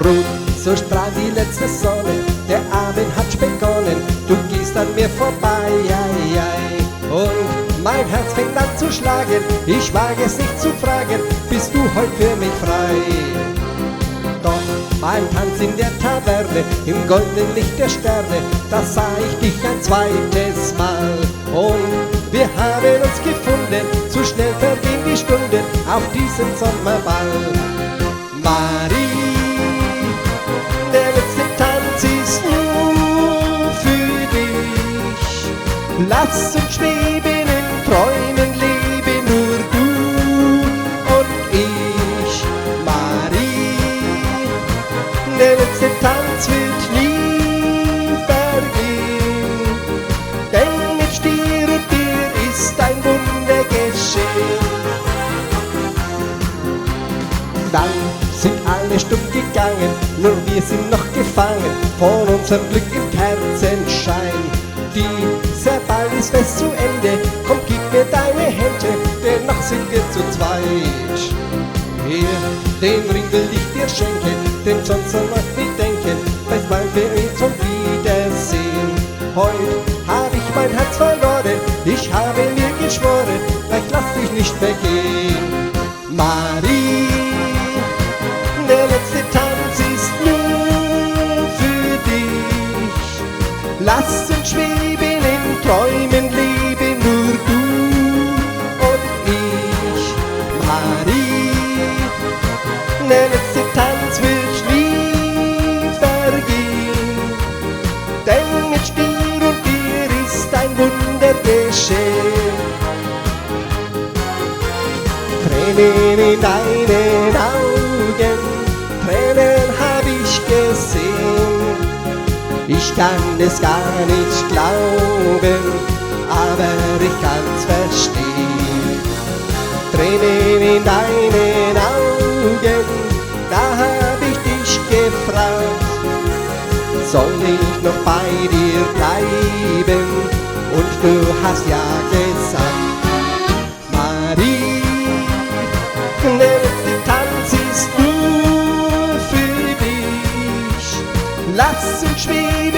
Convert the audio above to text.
ruht, so strahlt die letzte Sonne, der Abend hat begonnen, du gehst an mir vorbei, ei, ei. Und mein Herz fängt an zu schlagen, ich wage es nicht zu fragen, bist du heute für mich frei? Doch beim Tanz in der Taverne, im goldenen Licht der Sterne, da sah ich dich ein zweites Mal. Und wir haben uns gefunden, zu schnell vergehen die Stunden auf diesem Sommerball. Marie, der letzte Tanz ist nur für dich. Lass uns schweben in Träumen, leben nur du und ich. Marie, der letzte Tanz wird nie vergehen, denn mit dir und dir ist ein Wunder geschehen. Dann sind alle stumm gegangen, nur wir sind noch gefangen von unserem Glück im Kerzenschein. Dieser Ball ist fest zu Ende, komm gib mir deine Hände, denn noch sind wir zu zweit. Hier, den Ring will ich dir schenken, denn sonst soll man nicht denken, weiß bald wir uns zum Wiedersehen. Heut hab ich mein Herz verloren, ich habe mir geschworen, ich lass dich nicht mehr gehen. Marie, der letzte Tanz ist nur für dich. Lass uns schweben in Träumen, leben nur du und ich. Marie, der letzte Tanz wird nie vergehen, denn mit dir und dir ist ein Wunder geschehen. Tränen in deinen Augen, Tränen hab ich gesehen. Ich kann es gar nicht glauben, aber ich kann's verstehen. Tränen in deinen Augen, da hab ich dich gefragt, soll ich noch bei dir bleiben? Und du hast ja gesagt. Marie, der letzte Tanz ist nur für dich. Lass uns schweben